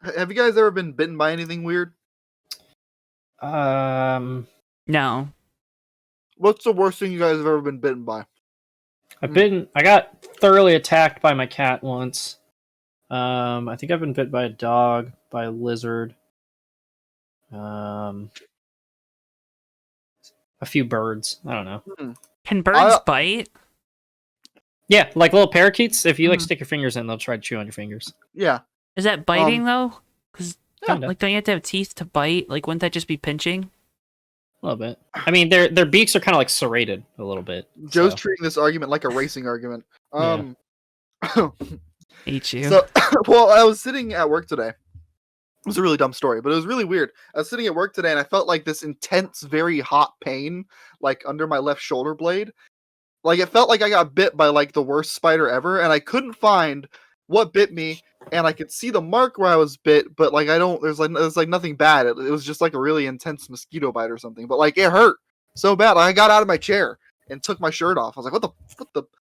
Have you guys ever been bitten by anything weird? No. What's the worst thing you guys have ever been bitten by? I got thoroughly attacked by my cat once. I think I've been bit by a dog, by a lizard. A few birds. I don't know. Can birds bite? Yeah, like little parakeets. If you like stick your fingers in, they'll try to chew on your fingers. Yeah. Is that biting though? Because Kinda. like, don't you have to have teeth to bite? Like, wouldn't that just be pinching? A little bit. I mean, their beaks are kind of like serrated a little bit. Joe's treating this argument like a racing argument. Hate you. So, well, I was sitting at work today. It was a really dumb story, but it was really weird. I was sitting at work today, and I felt like this intense, very hot pain, like under my left shoulder blade. Like it felt like I got bit by like the worst spider ever, and I couldn't find what bit me. And I could see the mark where I was bit, but like there's like nothing bad. It was just like a really intense mosquito bite or something. But like it hurt so bad. Like, I got out of my chair and took my shirt off. I was like,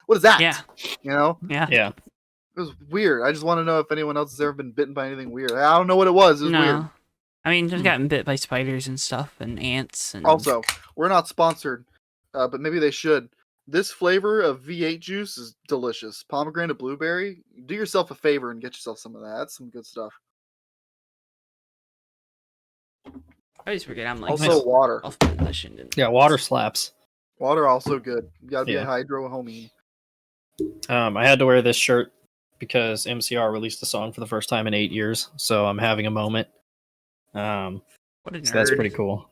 what is that? Yeah. You know? Yeah. It was weird. I just want to know if anyone else has ever been bitten by anything weird. I don't know what it was. It was weird. I mean, just gotten bit by spiders and stuff and ants. And Also, we're not sponsored, but maybe they should. This flavor of V8 juice is delicious. Pomegranate blueberry. Do yourself a favor and get yourself some of that. That's some good stuff. I always forget I'm like Also water. Yeah, water slaps. Water also good. You gotta be a hydro homie. I had to wear this shirt because MCR released a song for the first time in 8 years, so I'm having a moment. What a nerd. So that's pretty cool.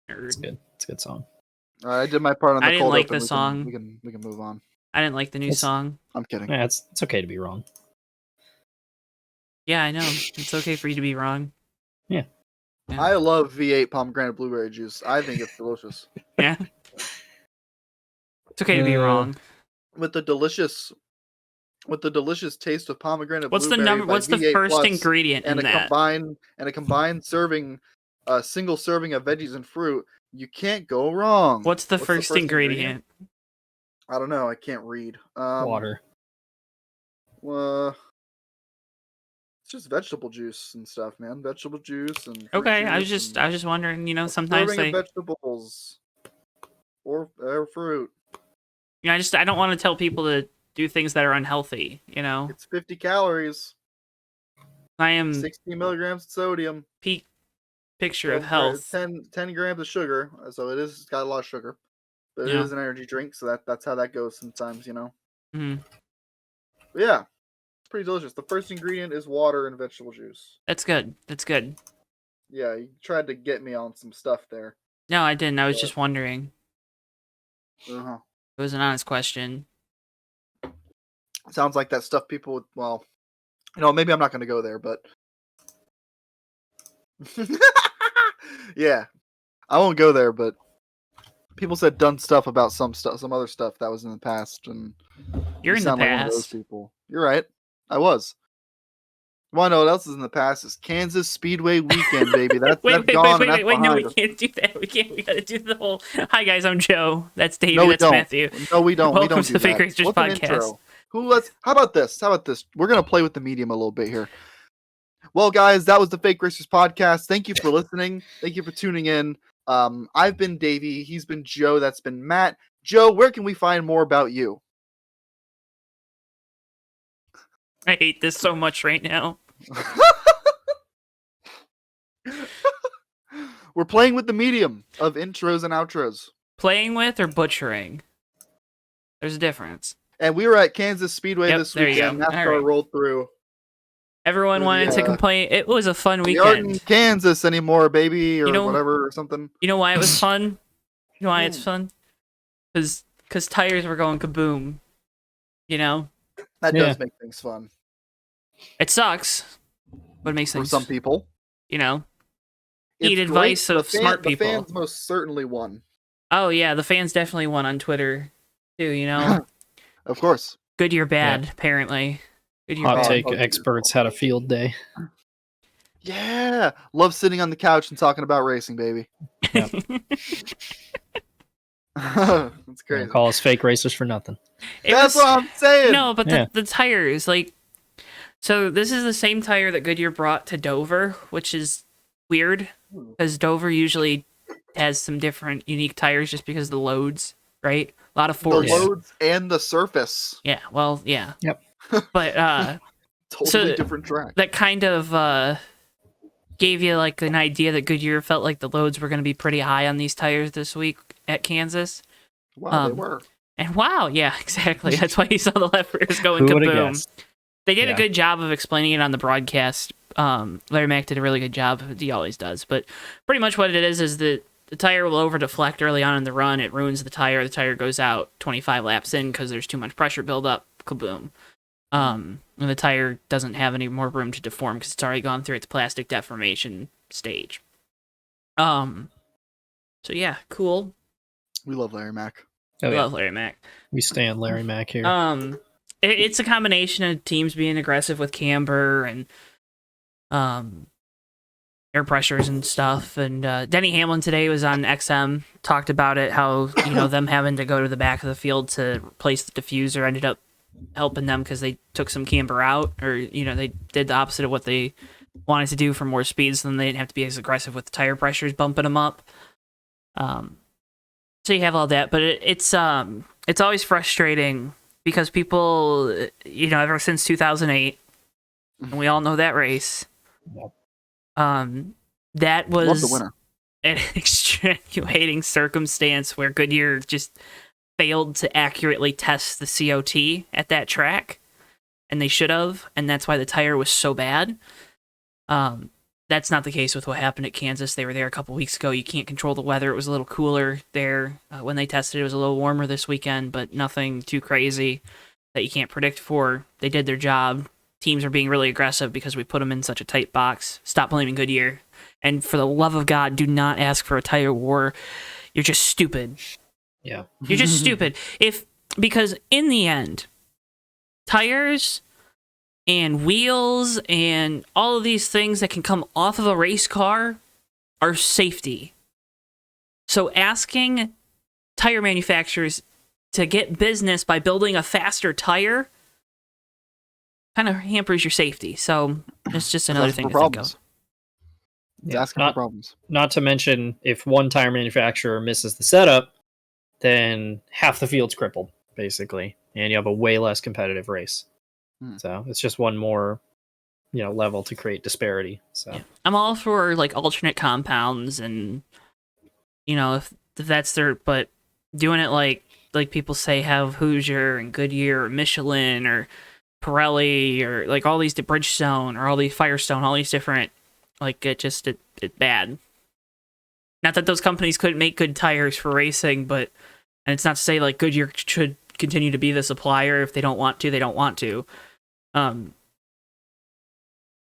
Nerd. It's good. It's a good song. All right, I did my part on the I didn't cold like open. the song. We can move on. I didn't like the new song. I'm kidding. Yeah, it's okay to be wrong. Yeah, I know. It's okay for you to be wrong. Yeah. I love V8 pomegranate blueberry juice. I think it's delicious. Yeah. It's okay to be wrong. With the delicious taste of pomegranate What's the blueberry. number? What's the V8 first Plus ingredient in that? And a combined serving, single serving of veggies and fruit. You can't go wrong. What's the first ingredient? I don't know. I can't read. Water. It's just vegetable juice and stuff, man. Vegetable juice and okay. I was just wondering. You know, sometimes serving of vegetables or fruit. You know, I don't want to tell people to do things that are unhealthy. You know, It's 50 calories. I am 60 milligrams of sodium. peak picture of health. 10 grams of sugar. So it's got a lot of sugar. But it Yeah. is an energy drink, so that's how that goes sometimes, you know. Mm-hmm. But yeah, it's pretty delicious. The first ingredient is water and vegetable juice. That's good. That's good. Yeah, you tried to get me on some stuff there. No, I didn't. I was just wondering. Uh-huh. It was an honest question. Sounds like that stuff people would, well, you know, maybe I'm not going to go there, but yeah, I won't go there, but people said done stuff about some other stuff that was in the past, and You're you in the sound like one of those past. people. You're right. I was. You want to know what else is in the past? Is Kansas Speedway Weekend, baby. That's wait, gone. wait. No, we us. can't do that. We can't. We gotta do the whole. Hi guys, I'm Joe. That's Davey. No, we That's don't. Matthew. No, we don't. Welcome we don't to do the Fake that. Racers What's an podcast. intro? How about this? We're gonna play with the medium a little bit here. Well, guys, that was the Fake Racers podcast. Thank you for listening. Thank you for tuning in. I've been Davey. He's been Joe. That's been Matt. Joe, where can we find more about you? I hate this so much right now. We're playing with the medium of intros and outros. Playing with or butchering? There's a difference. And we were at Kansas Speedway this there you weekend. go. NASCAR All right. rolled through. Everyone wanted to complain. It was a fun We aren't in weekend. Kansas anymore, baby, or whatever, or something. You know why it was fun? You know why it's fun? Because tires were going kaboom. You know? That does make things fun. It sucks, but it makes For things... some people. You know? It's Eat advice great. of smart people. The fans most certainly won. Oh, yeah, the fans definitely won on Twitter, too, you know? Of course. Good year, bad, apparently. Good year, Hot bad. take experts had a field day. Yeah. Love sitting on the couch and talking about racing, baby. Yep. That's crazy. Don't call us fake racers for nothing. That's what I'm saying. No, but the tires, like... So this is the same tire that Goodyear brought to Dover, which is weird because Dover usually has some different unique tires just because of the loads, right? A lot of force. The loads and the surface. Yeah, well, yeah. Yep. But Totally different track. that kind of gave you like an idea that Goodyear felt like the loads were going to be pretty high on these tires this week at Kansas. Wow, they were. And wow, yeah, exactly. That's why you saw the left rears going Who would've kaboom. guessed? They did a good job of explaining it on the broadcast. Larry Mack did a really good job. He always does. But pretty much what it is that the tire will over deflect early on in the run. It ruins the tire. The tire goes out 25 laps in because there's too much pressure buildup. Kaboom. And the tire doesn't have any more room to deform because it's already gone through its plastic deformation stage. So yeah, cool. We love Larry Mack. Oh, We yeah. love Larry Mack. We stand Larry Mack here. It's a combination of teams being aggressive with camber and air pressures and stuff. And Denny Hamlin today was on XM, talked about it, how them having to go to the back of the field to replace the diffuser ended up helping them because they took some camber out, or they did the opposite of what they wanted to do for more speed, so then they didn't have to be as aggressive with the tire pressures bumping them up. So you have all that, but it's always frustrating because people, ever since 2008, and we all know that race, Yep. that Love was the winner. an extenuating circumstance where Goodyear just failed to accurately test the COT at that track, and they should have, and that's why the tire was so bad. That's not the case with what happened at Kansas. They were there a couple weeks ago. You can't control the weather. It was a little cooler there. When they tested, it was a little warmer this weekend, but nothing too crazy that you can't predict for. They did their job. Teams are being really aggressive because we put them in such a tight box. Stop blaming Goodyear. And for the love of God, do not ask for a tire war. You're just stupid. Yeah. You're just stupid. Because in the end, tires and wheels and all of these things that can come off of a race car are safety. So asking tire manufacturers to get business by building a faster tire kind of hampers your safety. So it's just another thing to think of. It's asking for problems. Not to mention, if one tire manufacturer misses the setup, then half the field's crippled, basically, and you have a way less competitive race. So it's just one more, level to create disparity. So yeah. I'm all for like alternate compounds, and if that's their, but doing it like people say have Hoosier and Goodyear or Michelin or Pirelli or like all these Bridgestone or all these Firestone, all these different, like it's bad. Not that those companies couldn't make good tires for racing, but, and it's not to say like Goodyear should continue to be the supplier. If they don't want to, they don't want to.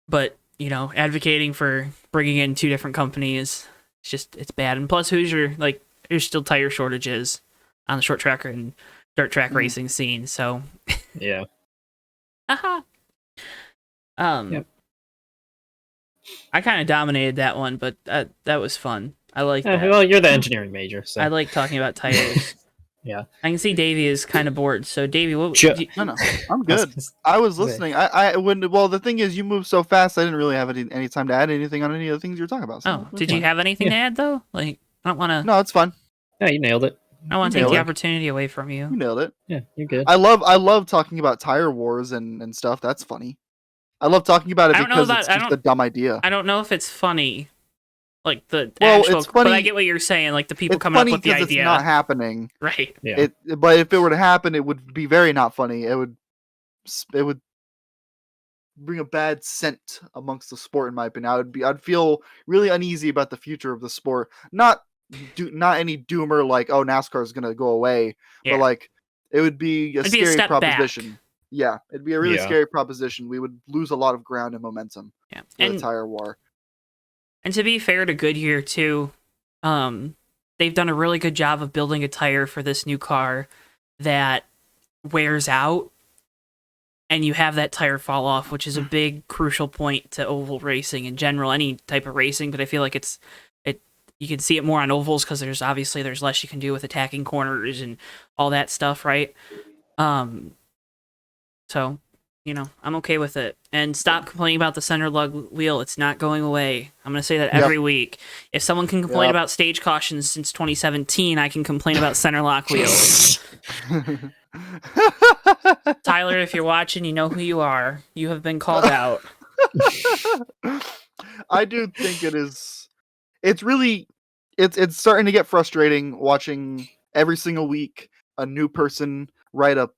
But advocating for bringing in two different companies, it's bad. And plus, Hoosier, like, there's still tire shortages on the short track and dirt track racing scene. So yeah. Yep. I kind of dominated that one, but that was fun. I like that. Well, you're the engineering major, so I like talking about tires. yeah. I can see Davey is kind of bored. So Davey, what? No, I'm good. I was listening. Well, the thing is, you move so fast. I didn't really have any time to add anything on any of the things you were talking about. So did you have anything to add though? Like, I don't want to. No, it's fine. Yeah, you nailed it. I don't want to take the opportunity away from you. You nailed it. Yeah, you're good. I love talking about tire wars and stuff. That's funny. I love talking about it because it's just a dumb idea. I don't know if it's funny. Like the it's funny, but I get what you're saying. Like the people coming up with the idea. It's not happening, right? Yeah. But if it were to happen, it would be very not funny. It would bring a bad scent amongst the sport, in my opinion. I'd feel really uneasy about the future of the sport. Not any doomer like, oh, NASCAR is gonna go away, but like it would be a scary proposition. Back. Yeah, it'd be a really scary proposition. We would lose a lot of ground and momentum. Yeah, in the tire war. And to be fair to Goodyear too, they've done a really good job of building a tire for this new car that wears out, and you have that tire fall off, which is a big crucial point to oval racing in general, any type of racing. But I feel like you can see it more on ovals because there's less you can do with attacking corners and all that stuff, right? So, I'm okay with it. And stop complaining about the center lug wheel. It's not going away. I'm going to say that every week. If someone can complain about stage cautions since 2017, I can complain about center lock wheels. Tyler, if you're watching, you know who you are. You have been called out. I do think it is. It's really, it's starting to get frustrating watching every single week a new person write a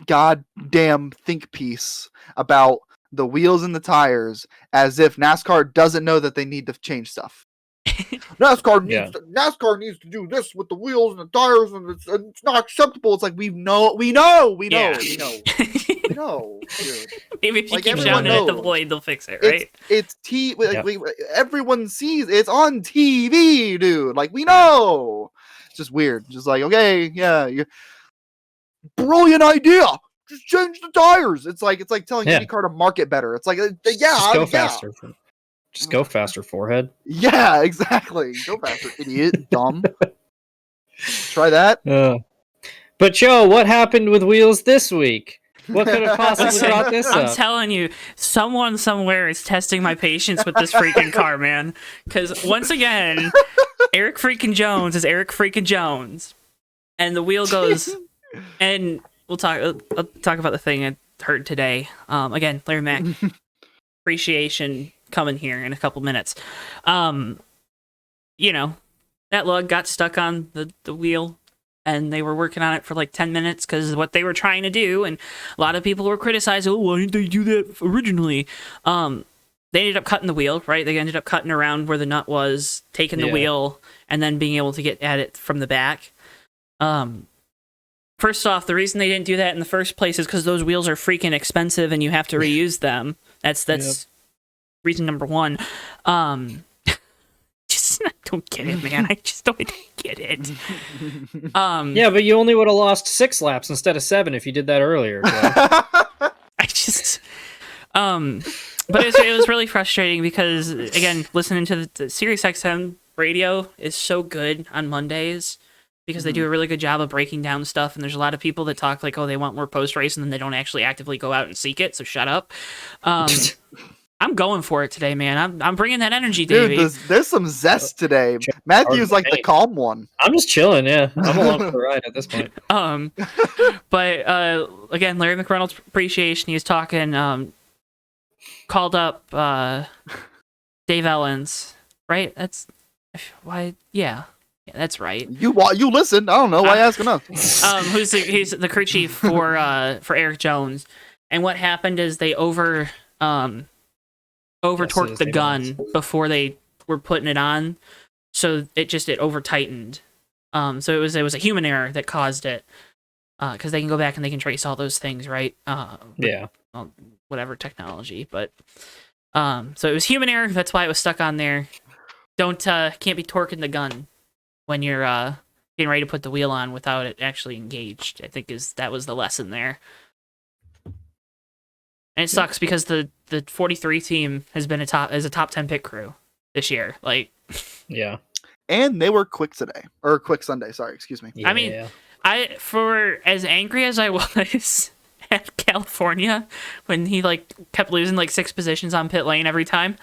goddamn think piece about the wheels and the tires as if NASCAR doesn't know that they need to change stuff. NASCAR needs to do this with the wheels and the tires, and it's not acceptable. It's like we know, dude. Maybe if you keep shouting at the void, they'll fix it, right? Everyone sees it's on TV, dude. Like we know. It's just weird. Just like brilliant idea. Just change the tires. It's like telling IndyCar to market better. It's like just go faster. Just go faster, forehead. Yeah, exactly. Go faster, idiot, dumb. Try that. But Joe, what happened with wheels this week? What could have possibly brought this up? I'm telling you, someone somewhere is testing my patience with this freaking car, man. Because once again, Eric freaking Jones is Eric freaking Jones, and the wheel goes. And I'll talk about the thing I heard today. Again, Larry Mack appreciation coming here in a couple minutes. That lug got stuck on the wheel, and they were working on it for like 10 minutes because what they were trying to do, and a lot of people were criticizing, why didn't they do that originally? They ended up cutting the wheel, right? They ended up cutting around where the nut was, taking the wheel, and then being able to get at it from the back. First off, the reason they didn't do that in the first place is because those wheels are freaking expensive and you have to reuse them. That's reason number one. Just I don't get it, man. I just don't get it. But you only would have lost 6 laps instead of 7 if you did that earlier. I just, but it was really frustrating because again, listening to the Sirius XM radio is so good on Mondays. Because they do a really good job of breaking down stuff, and there's a lot of people that talk like, oh, they want more post-race, and then they don't actually actively go out and seek it, so shut up. I'm going for it today, man. I'm bringing that energy, Davey. Dude, there's some zest today. Matthew's like the calm one. I'm just chilling, yeah. I'm along for the ride at this point. But again, Larry McReynolds' appreciation, he was talking, called up Dave Ellens, right? That's why, yeah. Yeah, that's right. You listen. I don't know why asking us. He's the crew chief for Eric Jones, and what happened is they over torqued the gun before they were putting it on, so it over tightened. So it was a human error that caused it, because they can go back and they can trace all those things, right? Whatever technology, but so it was human error. That's why it was stuck on there. Can't be torquing the gun when you're getting ready to put the wheel on without it actually engaged. I think that was the lesson there. And it sucks because the 43 team has been a top 10 pit crew this year. Like, yeah. And they were quick today, or quick Sunday. Sorry, excuse me. Yeah. I mean, for as angry as I was at California when he kept losing 6 positions on pit lane every time.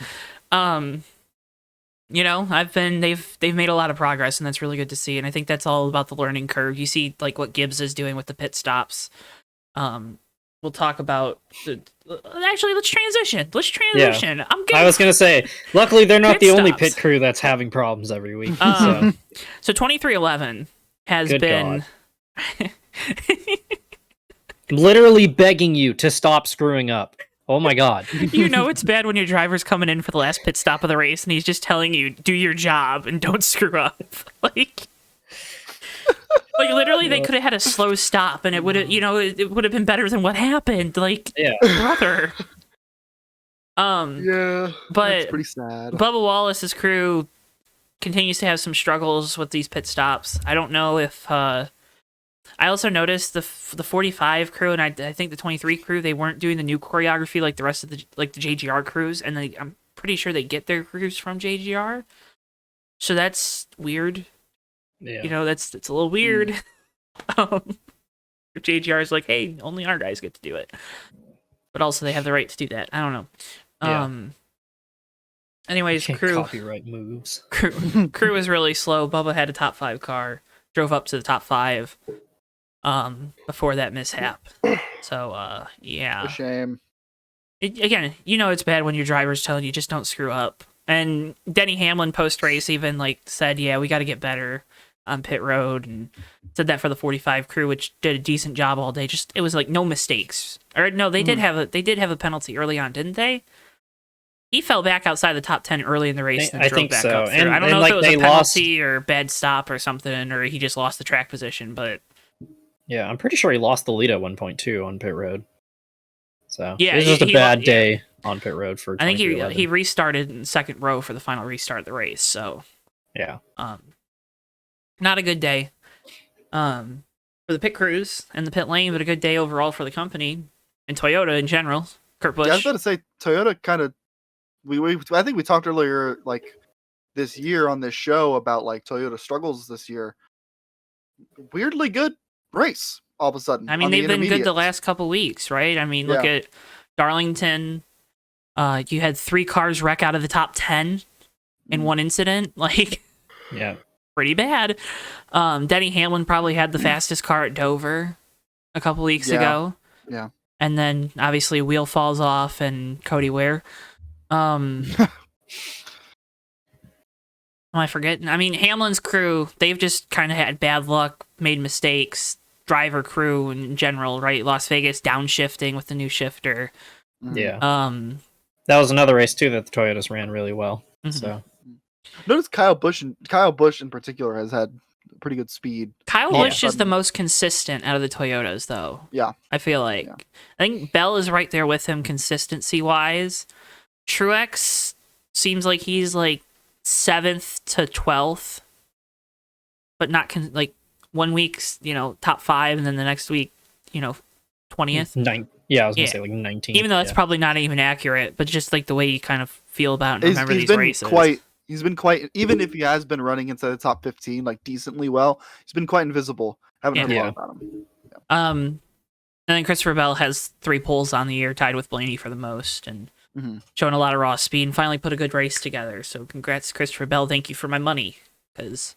They've made a lot of progress, and that's really good to see. And I think that's all about the learning curve. You see, what Gibbs is doing with the pit stops. We'll talk about. Actually, let's transition. Yeah. I'm good. I was gonna say, luckily they're not the only pit crew that's having problems every week. So 2311 has been literally begging you to stop screwing up. Oh my god. It's bad when your driver's coming in for the last pit stop of the race and he's just telling you, do your job and don't screw up. Literally they could have had a slow stop and it would have, it would have been better than what happened. Brother. Yeah. But that's pretty sad. Bubba Wallace's crew continues to have some struggles with these pit stops. I don't know if I also noticed the 45 crew and I think the 23 crew, they weren't doing the new choreography like the rest of the JGR crews, and I'm pretty sure they get their crews from JGR, so that's weird. Yeah, that's a little weird. JGR is like, hey, only our guys get to do it. but also they have the right to do that. I don't know. Yeah. Anyways, crew copyright moves. Crew was really slow. Bubba had a top 5 car, drove up to the top 5 before that mishap. So yeah. A shame. Again, it's bad when your driver's telling you just don't screw up. And Denny Hamlin post race even said, "Yeah, we got to get better on pit road," and said that for the 45 crew, which did a decent job all day. Just it was no mistakes. Or no, they did have a penalty early on, didn't they? He fell back outside the top 10 early in the race and drove back up through. And I don't know if it was a penalty or bad stop or something, or he just lost the track position, but yeah, I'm pretty sure he lost the lead at one point too on pit road. So yeah, it was just a bad day on pit road for. I think he restarted in second row for the final restart of the race. So yeah, not a good day for the pit crews and the pit lane, but a good day overall for the company and Toyota in general. Kurt Busch. Yeah, I was about to say Toyota kind of. I think we talked earlier this year on this show about Toyota struggles this year. Weirdly good race all of a sudden. I mean, they've been good the last couple weeks, right? I mean, look at Darlington. You had 3 cars wreck out of the top 10 in one incident. Yeah, pretty bad. Denny Hamlin probably had the fastest car at Dover a couple weeks ago. Yeah. And then obviously wheel falls off and Cody Ware. Am I forgetting? I mean, Hamlin's crew, they've just kind of had bad luck, made mistakes. Driver crew in general, right? Las Vegas downshifting with the new shifter. Yeah. That was another race too that the Toyotas ran really well. Mm-hmm. So notice Kyle Busch in particular has had pretty good speed. Kyle Busch is the most consistent out of the Toyotas, though. Yeah, I feel like. Yeah. I think Bell is right there with him consistency wise. Truex seems like he's 7th to 12th, but not 1 week's top 5, and then the next week 20th. Yeah, I was gonna say 19. Even though that's probably not even accurate, but just the way you kind of feel about and remember these races. He's been quite, even if he has been running inside the top 15 decently well, he's been quite invisible. Haven't heard a lot about him. Yeah. And then Christopher Bell has 3 poles on the year, tied with Blaney for the most, and showing a lot of raw speed, and finally put a good race together. So congrats, Christopher Bell. Thank you for my money. Because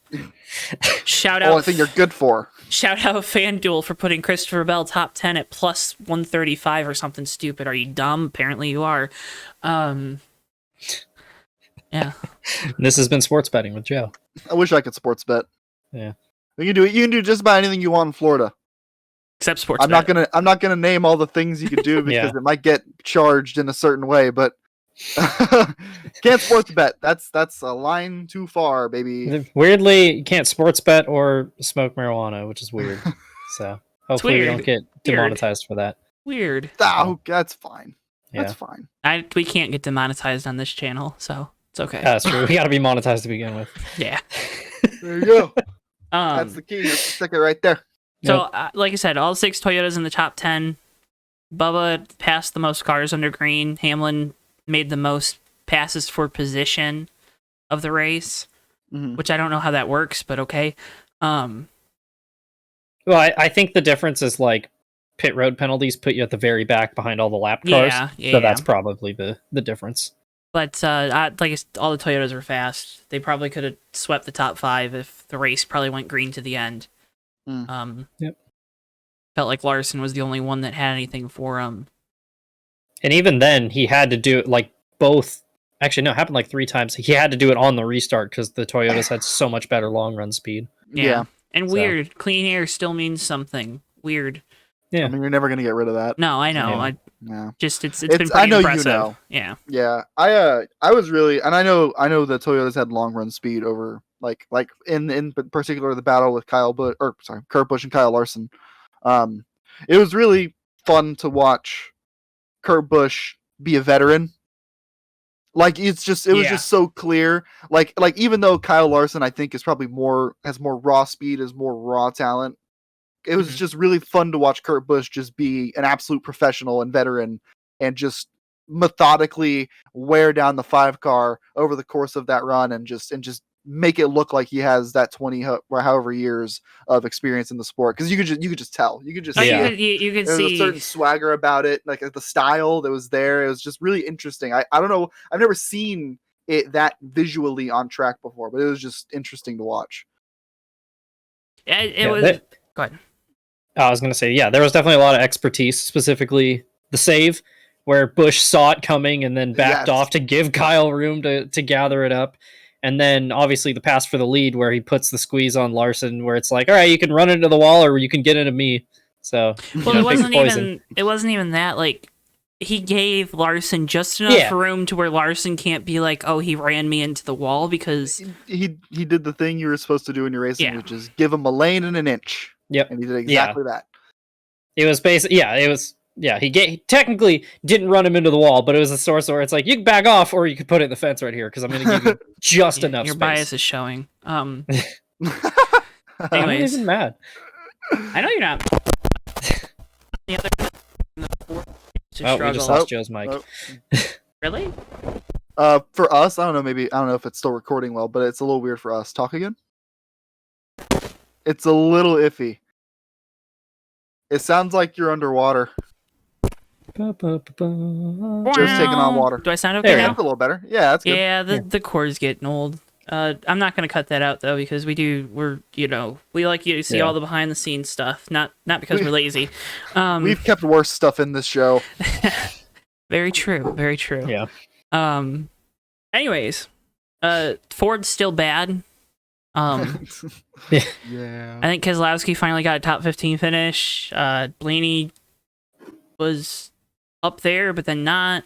shout out. I think you're good for. Shout out FanDuel for putting Christopher Bell top 10 at plus 135 or something stupid. Are you dumb? Apparently you are. Yeah. This has been Sports Betting with Joe. I wish I could sports bet. Yeah. You can do it. You can do just about anything you want in Florida. Except sports bet. I'm not gonna name all the things you could do because it might get charged in a certain way, but can't sports bet. That's a line too far, baby. Weirdly, you can't sports bet or smoke marijuana, which is weird. So hopefully we don't get demonetized for that. Weird. Oh, that's fine. Yeah. That's fine. We can't get demonetized on this channel, so it's okay. That's true. We got to be monetized to begin with. Yeah. There you go. That's the key. Stick it right there. So, like I said, all 6 Toyotas in the top 10. Bubba passed the most cars under green. Hamlin made the most passes for position of the race, which I don't know how that works, but okay. Well, I think the difference is pit road penalties put you at the very back behind all the lap cars. So that's probably the difference. But all the Toyotas were fast. They probably could have swept the top 5 if the race probably went green to the end. Yep. Felt like Larson was the only one that had anything for him. And even then, he had to do it both. Actually, no, it happened 3 times. He had to do it on the restart because the Toyotas had so much better long run speed. Yeah. And weird. Clean air still means something. Weird. Yeah. I mean, you're never going to get rid of that. No, I know. Yeah. It's been pretty impressive. You know. Yeah. Yeah. I was really, and I know the Toyotas had long run speed over in particular the battle with Kurt Busch and Kyle Larson. It was really fun to watch Kurt Busch be a veteran. It was just so clear. Even though Kyle Larson I think is probably has more raw speed, has more raw talent. It was just really fun to watch Kurt Busch just be an absolute professional and veteran and just methodically wear down the 5 car over the course of that run and just make it look like he has that 20 or however years of experience in the sport, because you could just tell, you could just see you could there was see a certain swagger about it, like the style that was there. It was just really interesting. I don't know, I've never seen it that visually on track before, but it was just interesting to watch. It was. Go ahead. I was going to say, there was definitely a lot of expertise, specifically the save, where Busch saw it coming and then backed off to give Kyle room to gather it up. And then, obviously, the pass for the lead, where he puts the squeeze on Larson, where it's like, all right, you can run into the wall or you can get into me. So, well, it wasn't even that. Like, he gave Larson just enough room to where Larson can't be like, oh, he ran me into the wall, because he did the thing you were supposed to do in your racing, which is give him a lane and an inch. Yep. And he did exactly that. It was basically, he technically didn't run him into the wall, but it was a source where it's like, you can back off or you could put it in the fence right here, because I'm going to give you just enough your space. Bias is showing. Anyways. I'm not even mad. I know you're not. The other we just lost Joe's mic. Really? For us, I don't know if it's still recording well, but it's a little weird for us. Talk again? It's a little iffy. It sounds like you're underwater. Just taking on water. Do I sound okay now? A little better. Yeah, that's good. Yeah, the cord's getting old. I'm not gonna cut that out though, because we like you to see all the behind the scenes stuff. Not because we're lazy. We've kept worse stuff in this show. Very true. Very true. Yeah. Anyways, Ford's still bad. Yeah. I think Keselowski finally got a top 15 finish. Blaney was up there, but then not.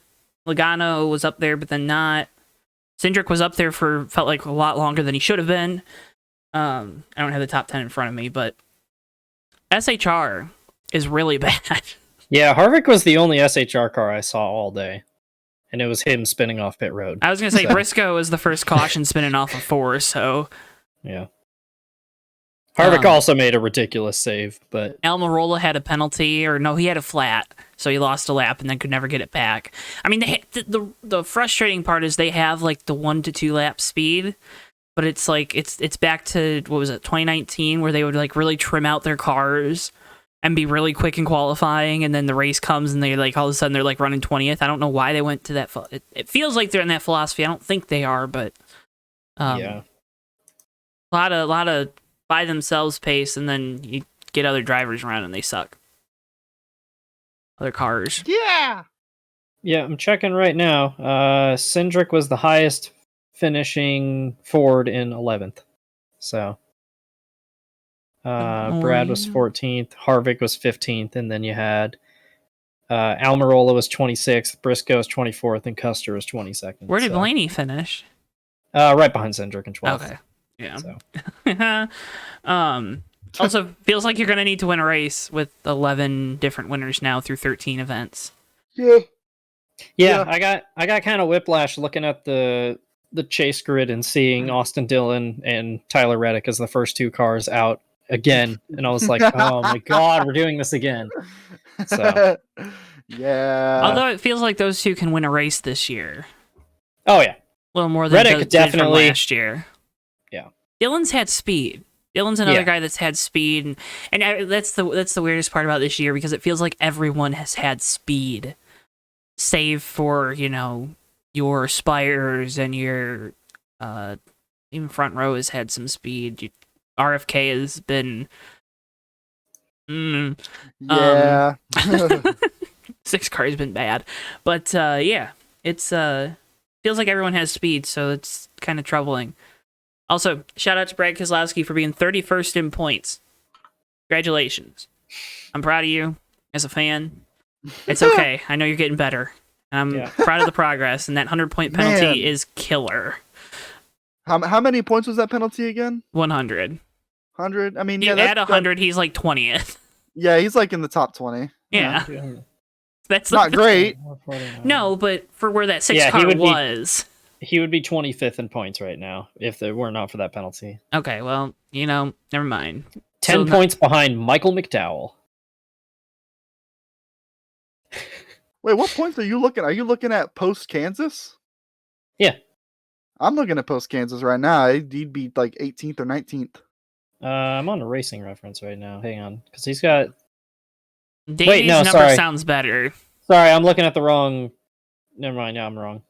Logano was up there, but then not. Cindric was up there felt like a lot longer than he should have been. I don't have the top 10 in front of me, but SHR is really bad. Yeah, Harvick was the only SHR car I saw all day, and it was him spinning off pit road. I was going to say Briscoe was the first caution spinning off of 4, so... Yeah. Harvick also made a ridiculous save, but... Almirola had a penalty, or no, he had a flat, so he lost a lap and then could never get it back. I mean, the frustrating part is they have, like, the 1 to 2 lap speed, but it's like, it's back to, 2019, where they would, like, really trim out their cars and be really quick in qualifying, and then the race comes and they, like, all of a sudden they're, like, running 20th. I don't know why they went to that... It feels like they're in that philosophy. I don't think they are, but... yeah. A lot of by themselves pace, and then you get other drivers around and they suck. Other cars. Yeah. Yeah, I'm checking right now. Cindric was the highest finishing Ford in 11th. So Brad was 14th, Harvick was 15th, and then you had Almirola was 26th, Briscoe was 24th, and Custer was 22nd. Where did Blaney finish? Right behind Cindric in 12th. Okay. Yeah. So. Also, feels like you're going to need to win a race with 11 different winners now through 13 events. Yeah. I got kind of whiplash looking at the chase grid and seeing Austin Dillon and Tyler Reddick as the first 2 cars out again, and I was like, oh my god, we're doing this again. So yeah. Although it feels like those 2 can win a race this year. Oh yeah. A little more than Reddick definitely did from last year. Yeah. Dillon's had speed. Dillon's another guy that's had speed, and that's the weirdest part about this year, because it feels like everyone has had speed, save for your Spires and your even front row has had some speed. RFK has been 6 car has been bad, but it's feels like everyone has speed, so it's kind of troubling. Also, shout out to Brad Keselowski for being 31st in points. Congratulations. I'm proud of you as a fan. It's okay. I know you're getting better. And I'm proud of the progress, and that 100-point penalty is killer. How many points was that penalty again? 100. 100? I mean, you add 100, he's like 20th. Yeah, he's like in the top 20. Yeah. That's not great. No, but for where that 6 car was... He would be 25th in points right now if there were not for that penalty. Okay, well, never mind. 10 points behind Michael McDowell. Wait, what points are you looking at? Are you looking at post-Kansas? Yeah. I'm looking at post Kansas right now. He'd be like 18th or 19th. I'm on a racing reference right now. Hang on, because he's got. Davey's no, number sorry. sounds better. Sorry, I'm looking at the wrong. Never mind. Now I'm wrong.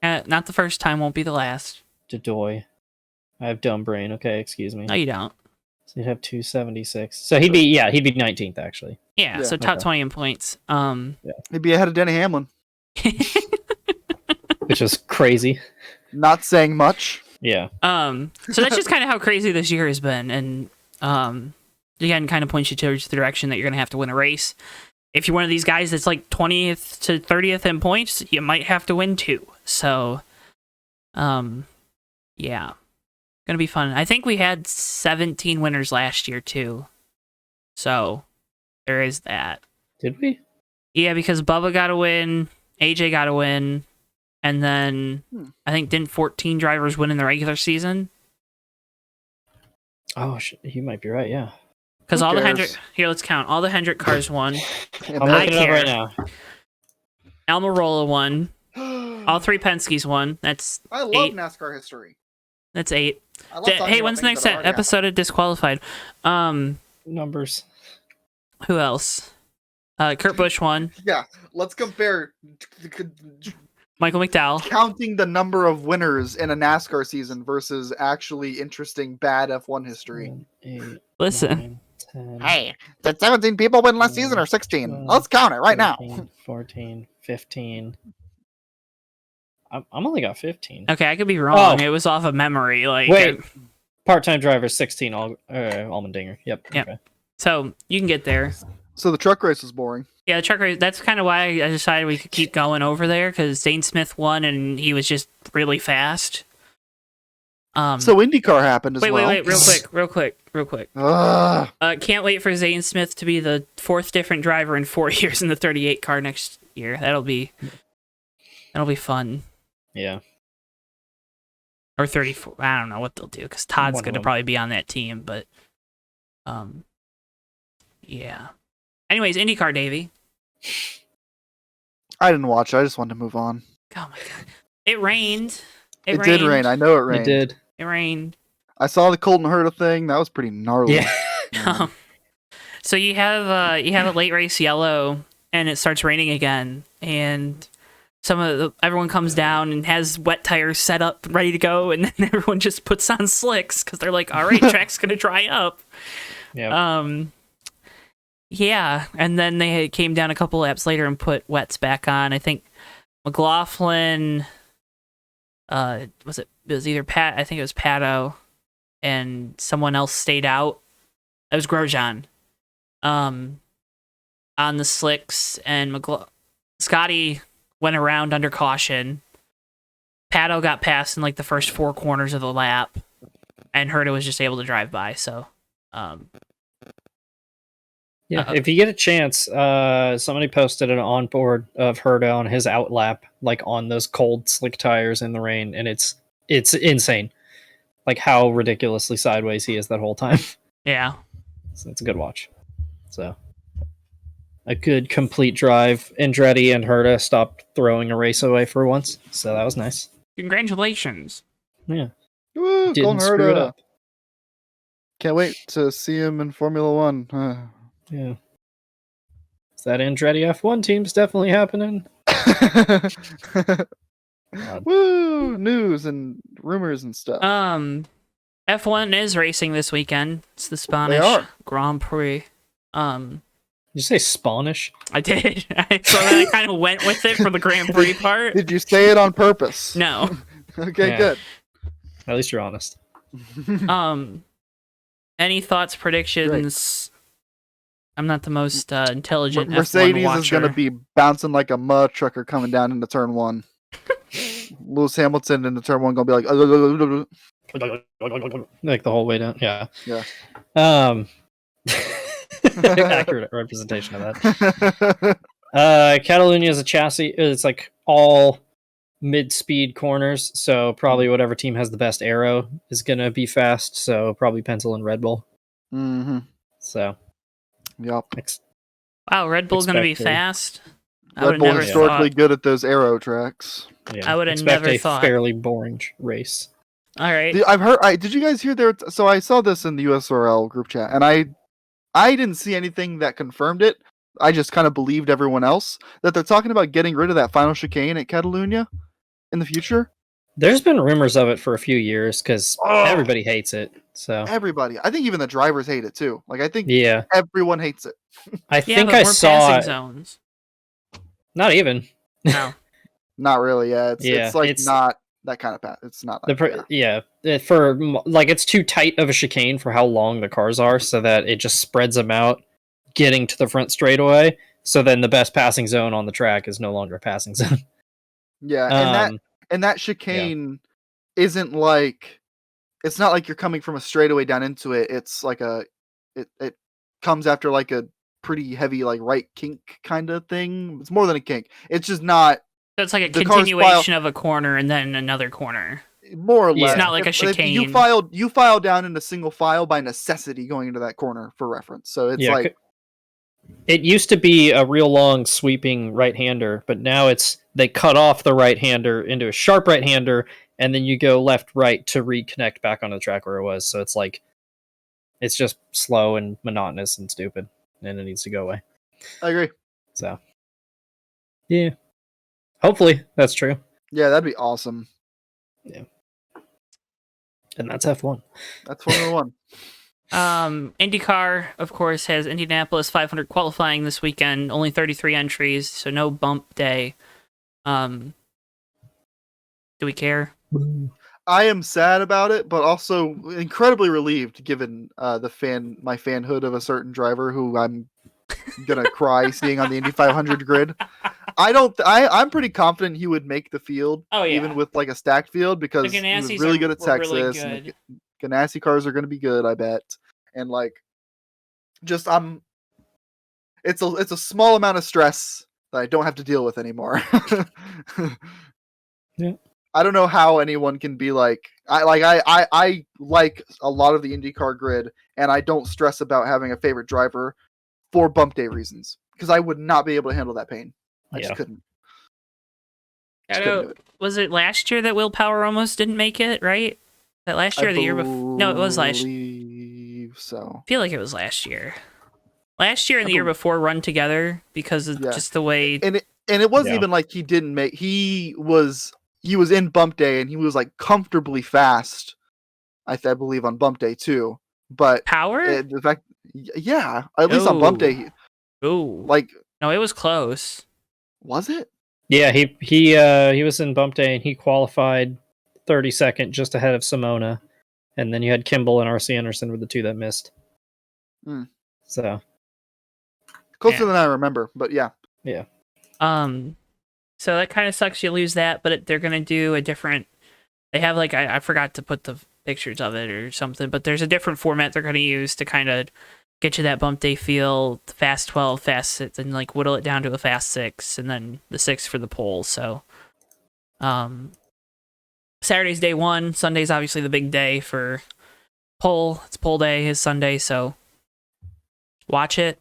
Not the first time, won't be the last. Dodoy. I have dumb brain. Okay, excuse me. No, you don't. So he'd have 276. So he'd be 19th actually. Yeah, Yeah, so top okay. 20 in points. He'd be ahead of Denny Hamlin. Which is crazy. Not saying much. Yeah. So that's just kind of how crazy this year has been, and again, kind of points you towards the direction that you're going to have to win a race. If you're one of these guys that's like 20th to 30th in points, you might have to win 2. So, yeah, gonna be fun. I think we had 17 winners last year too, so there is that. Did we? Yeah, because Bubba got a win, AJ got a win, and then I think didn't 14 drivers win in the regular season? Oh, you might be right. Yeah. Because Who all the cares? Hendrick let's count. All the Hendrick cars won. I'm I looking it up care. right now. Almirola won. All 3 Penske's won. That's I love 8. NASCAR history. That's 8. I love talking Hey, about when's the things next that already episode of Disqualified? Numbers. Who else? Kurt Busch won. happened. Yeah, let's compare Michael McDowell. counting the number of winners in a NASCAR season versus actually interesting bad F1 history. 7, 8, Listen. 9, 10, Hey, did 17 people win last season or 16? 12, Let's count it right now. 13, 14, 15. I'm only got 15. Okay, I could be wrong. Oh. It was off of memory. Like, Wait. Part-time driver, 16. Allmendinger. Yep. Yep. Okay. so you can get there. So the truck race was boring. Yeah, the truck race. That's kind of why I decided we could keep going over there, because Zane Smith won and he was just really fast. So IndyCar happened as well. Wait, real quick. Ugh. Can't wait for Zane Smith to be the 4th different driver in 4 years in the 38 car next year. That'll be fun. Yeah. Or 34. I don't know what they'll do, because Todd's One of going to them. probably be on that team, but yeah. Anyways, IndyCar, Davey. I didn't watch it. I just wanted to move on. Oh my god. It rained. It did rain. I know it rained. It did. It rained. I saw the Colton Herta thing. That was pretty gnarly. Yeah. So you have a late race yellow, and it starts raining again, and everyone comes down and has wet tires set up ready to go, and then everyone just puts on slicks because they're like, all right, track's gonna dry up. Yeah. Yeah, and then they came down a couple laps later and put wets back on. I think McLaughlin, it was either Pat, I think it was Pato, and someone else stayed out. It was Grosjean. On the slicks, and Scotty went around under caution. Pato got past in like the first 4 corners of the lap, and Herta was just able to drive by. So, Yeah, if you get a chance, somebody posted an onboard of Herta on his out lap, like on those cold slick tires in the rain, and it's insane, like how ridiculously sideways he is that whole time. yeah. So it's a good watch. So a good complete drive. Andretti and Herta stopped throwing a race away for once, so that was nice. Congratulations. Yeah, Woo, didn't Colton screw it Herta. up. Can't wait to see him in Formula One. Yeah, so that Andretti F1 team's definitely happening. Woo! News and rumors and stuff. F1 is racing this weekend. It's the They Spanish are. Grand Prix. Did you say Spanish? I did. So then I kind of went with it for the Grand Prix part. Did you say it on purpose? No. Okay, Yeah. good. At least you're honest. Any thoughts, predictions? I'm not the most intelligent Mercedes F1 is going to watcher. be bouncing like a mud trucker coming down into turn 1. Lewis Hamilton into turn 1 going to be like, Like the whole way down. Yeah. Yeah. Accurate representation of that. Catalunya is a chassis. It's like all mid-speed corners, so probably whatever team has the best aero is gonna be fast. So probably Pencil and Red Bull. Mm-hmm. So Yep. Wow, Red Bull's going to be Expected. fast. I would Red Bull have never historically thought. good at those aero tracks. Yeah. I would have Expect never a thought. fairly boring race. All right. I've heard. Did you guys hear there? So I saw this in the USRL group chat, and I didn't see anything that confirmed it. I just kind of believed everyone else that they're talking about getting rid of that final chicane at Catalunya in the future. There's been rumors of it for a few years because everybody hates it. So everybody, I think even the drivers hate it too. Like I think everyone hates it. I think but I more saw passing zones. Not even. No. Not really. Yeah, it's like not that kind of path. It's not. Like, for like it's too tight of a chicane for how long the cars are, so that it just spreads them out, getting to the front straightaway. So then the best passing zone on the track is no longer a passing zone. Yeah, and that chicane isn't like, it's not like you're coming from a straightaway down into it. It's like it comes after like a pretty heavy like right kink kind of thing. It's more than a kink. It's just not. So it's like a continuation of a corner and then another corner. More or less. It's not like a chicane. You file down in a single file by necessity going into that corner for reference. So it's like. It used to be a real long sweeping right-hander, but now they cut off the right-hander into a sharp right-hander, and then you go left-right to reconnect back on the track where it was. So it's like, it's just slow and monotonous and stupid, and it needs to go away. I agree. So, yeah. Hopefully that's true. Yeah, that'd be awesome. Yeah. And that's F1. That's Formula 1. IndyCar, of course, has Indianapolis 500 qualifying this weekend. Only 33 entries, so no bump day. Do we care? I am sad about it, but also incredibly relieved given my fanhood of a certain driver who I'm gonna cry seeing on the Indy 500 grid. I'm pretty confident he would make the field, even with like a stacked field, because he was really good at Texas. Really good. And the Ganassi cars are going to be good, I bet. And like, just it's a small amount of stress that I don't have to deal with anymore. Yeah. I don't know how anyone can be like, I like a lot of the IndyCar grid, and I don't stress about having a favorite driver for bump day reasons, because I would not be able to handle that pain. I just couldn't. Was it last year that Will Power almost didn't make it, right? That last year or the year before? No, it was last year. So. I feel like it was last year. Last year and the year before run together because of just the way. And it wasn't even like he didn't make. He was in bump day and he was like comfortably fast. I believe on bump day too. But Power? The fact, at least on bump day. Ooh. Like no, it was close. Was it? Yeah, he was in bump day and he qualified 32nd, just ahead of Simona, and then you had Kimball and RC Anderson were the two that missed. So closer than I remember, but yeah. So that kind of sucks. You lose that, but they're gonna do a different. They have like I forgot to put the pictures of it or something, but there's a different format they're gonna use to kind of get you that bump day feel, fast 12, fast 6, and like whittle it down to a fast 6, and then the 6 for the pole. So, Saturday's day 1, Sunday's obviously the big day for pole. It's pole day is Sunday, so watch it.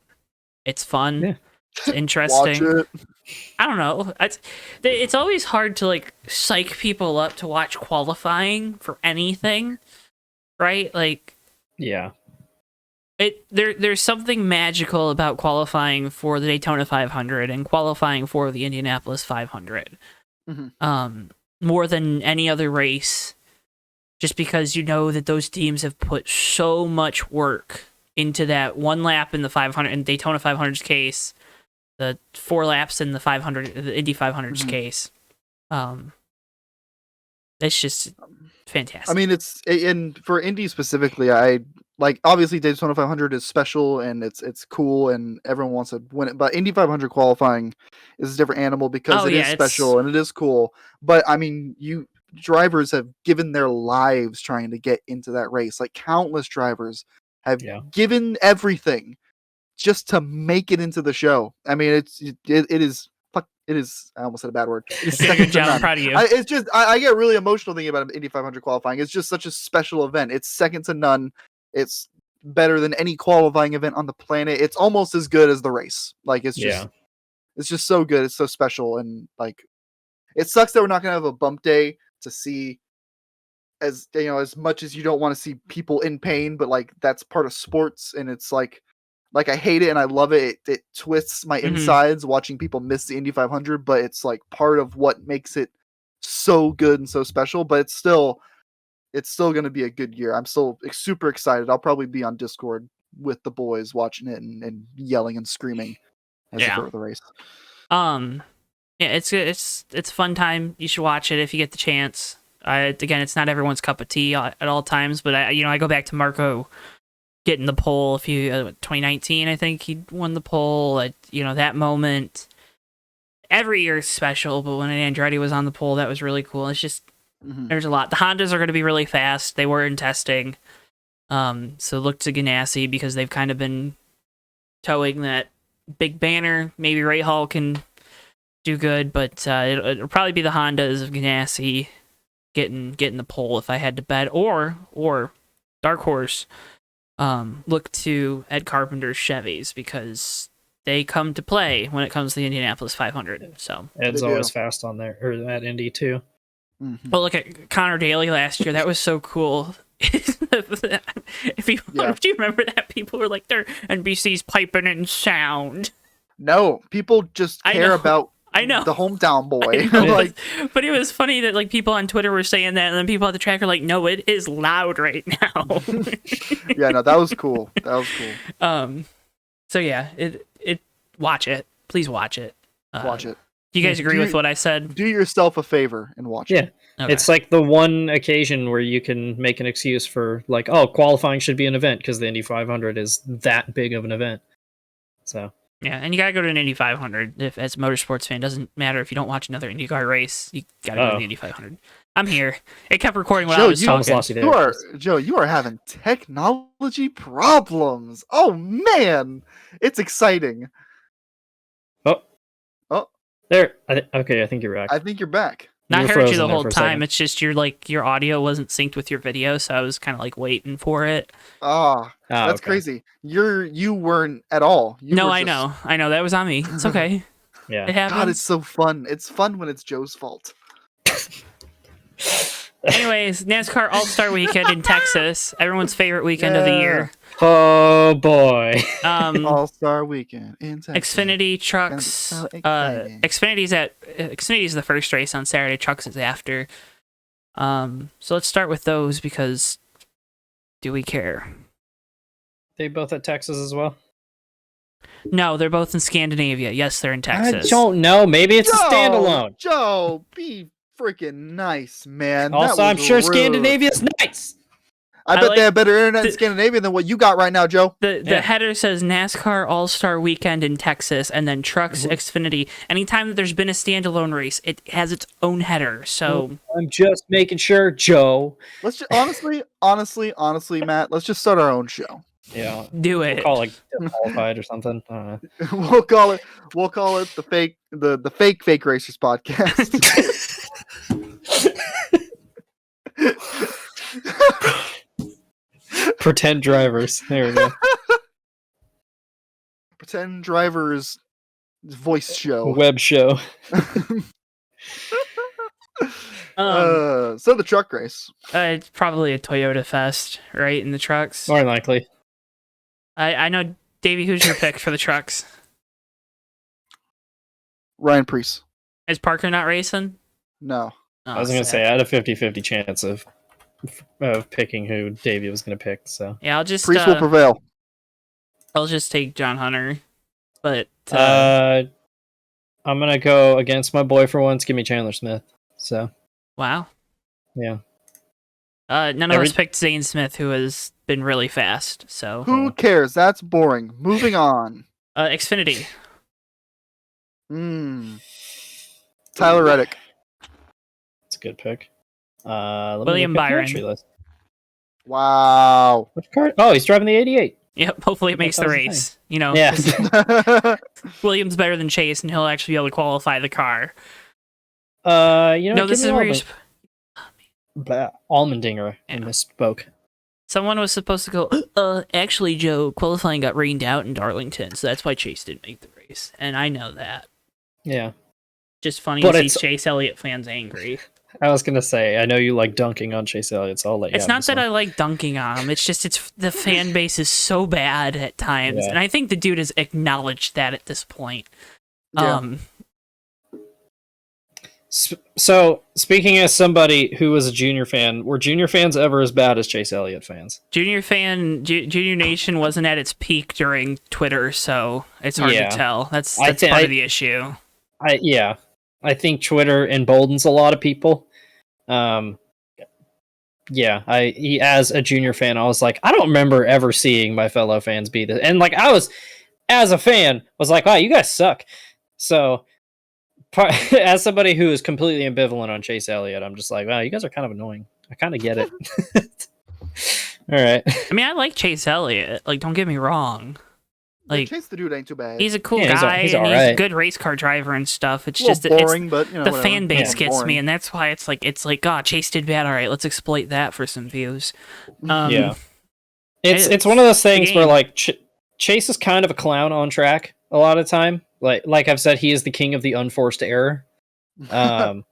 It's fun. Yeah. It's interesting. Watch it. I don't know. It's always hard to like psych people up to watch qualifying for anything, right? Like, yeah. There's something magical about qualifying for the Daytona 500 and qualifying for the Indianapolis 500. More than any other race, just because you know that those teams have put so much work into that one lap in the 500, in Daytona 500's case, the 4 laps in the 500, the Indy 500's case. It's just fantastic. I mean, and for Indy specifically, I like, obviously Daytona 500 is special and it's cool and everyone wants to win it, but Indy 500 qualifying is a different animal because it is special and it is cool. But I mean, drivers have given their lives trying to get into that race. Like countless drivers have given everything just to make it into the show. I mean, it is. I almost said a bad word. Good job. I'm proud of you. It's just I get really emotional thinking about Indy 500 qualifying. It's just such a special event. It's second to none. It's better than any qualifying event on the planet. It's almost as good as the race. Like it's just It's just so good. It's so special, and like, it sucks that we're not gonna have a bump day to see as much as you don't want to see people in pain, but like that's part of sports, and it's like I hate it and I love it. It twists my insides watching people miss the Indy 500, but it's like part of what makes it so good and so special. But it's still going to be a good year. I'm still super excited. I'll probably be on Discord with the boys watching it and yelling and screaming as I go to the race. Yeah, it's a fun time. You should watch it if you get the chance. Again, it's not everyone's cup of tea at all times, but I go back to Marco getting the pole 2019. I think he won the pole. That moment. Every year is special, but when Andretti was on the pole, that was really cool. It's just there's a lot. The Hondas are going to be really fast. They were in testing, so look to Ganassi because they've kind of been towing that big banner. Maybe Ray Hall can do good, but it'll probably be the Hondas of Ganassi getting the pole if I had to bet, or dark horse. Look to Ed Carpenter's Chevys because they come to play when it comes to the Indianapolis 500. So Ed's always fast on there, or at Indy too. Well, look at Connor Daly last year. That was so cool. If you do you remember that? People were like, "They're NBC's piping in sound." No, people just care about the hometown boy. But it was funny that like people on Twitter were saying that, and then people at the track are like, "No, it is loud right now." Yeah, no, that was cool. So yeah, it watch it. Please watch it. Watch it. Do you guys agree with what I said? Do yourself a favor and watch it. Okay. It's like the one occasion where you can make an excuse for like, oh, qualifying should be an event because the Indy 500 is that big of an event. So yeah, and you gotta go to an Indy 500 if, as a motorsports fan. Doesn't matter if you don't watch another IndyCar race. You gotta go to the Indy 500. I'm here. It kept recording when I was talking. Joe, you are having technology problems. Oh man, it's exciting. There. Okay, I think you're back. I think you're back. I heard you the whole time. It's just your audio wasn't synced with your video, so I was kind of like waiting for it. That's crazy. You weren't at all. I know. That was on me. It's okay. Yeah. It happens. God, it's so fun. It's fun when it's Joe's fault. Anyways, NASCAR All-Star Weekend in Texas. Everyone's favorite weekend of the year. Oh boy. All-Star Weekend in Texas. Xfinity trucks. So Xfinity's the first race on Saturday. Trucks is after. So let's start with those because do we care? They both at Texas as well? No, they're both in Scandinavia. Yes, they're in Texas. I don't know. Maybe it's a standalone. Joe, be freaking nice, man. Also, I'm sure Scandinavia's nice. I bet they have better internet in Scandinavia than what you got right now, Joe. The header says NASCAR All-Star Weekend in Texas, and then Trucks Xfinity. Anytime that there's been a standalone race, it has its own header. So I'm just making sure, Joe. Let's just honestly, Matt. Let's just start our own show. Yeah, do it. We'll call it like Qualified or something. I don't know. We'll call it the fake racers podcast. Pretend drivers. There we go. Pretend drivers voice show. Web show. So the truck race. It's probably a Toyota Fest, right? In the trucks. More than likely. I know, Davey, who's your pick for the trucks? Ryan Preece. Is Parker not racing? No. I was going to say, I had a 50-50 chance of picking who Davey was going to pick. So yeah, I'll just Preece will prevail. I'll just take John Hunter, but I'm going to go against my boy for once. Give me Chandler Smith. So wow. Yeah. None of us picked Zane Smith, who has been really fast. So who cares? That's boring. Moving on. Xfinity. Tyler Reddick. That's a good pick. William Byron. Wow. Which card? Oh, he's driving the 88. Yep. Hopefully it makes the race. You know. Yeah. William's better than Chase, and he'll actually be able to qualify the car. No, this is where you're. Allmendinger. I misspoke. Someone was supposed to go, actually, Joe, qualifying got rained out in Darlington, so that's why Chase didn't make the race. And I know that. Yeah. Just funny But to see it's- Chase Elliott fans angry. I was gonna say, I know you like dunking on Chase Elliott, so I'll let you. It's have not this that one. I like dunking on him. It's just the fan base is so bad at times, Yeah. and I think the dude has acknowledged that at this point. Yeah. So, speaking as somebody who was a Junior fan, were Junior fans ever as bad as Chase Elliott fans? Junior Nation wasn't at its peak during Twitter, so it's hard to tell. That's part of the issue. I think Twitter emboldens a lot of people. As a Junior fan, I was like, I don't remember ever seeing my fellow fans be this, and like I was, as a fan, was like, wow, you guys suck. So, as somebody who is completely ambivalent on Chase Elliott, I'm just like, wow, you guys are kind of annoying. I kind of get it. All right. I mean, I like Chase Elliott. Like, don't get me wrong. Like, Chase the dude ain't too bad. he's a cool guy, he's and all he's a right. good race car driver and stuff. It's a little just boring, but the whatever. fan base gets boring. me, and that's why it's like, God, Chase did bad. All right, let's exploit that for some views. It's one of those things game. where like Chase is kind of a clown on track a lot of time. Like I've said, he is the king of the unforced error. And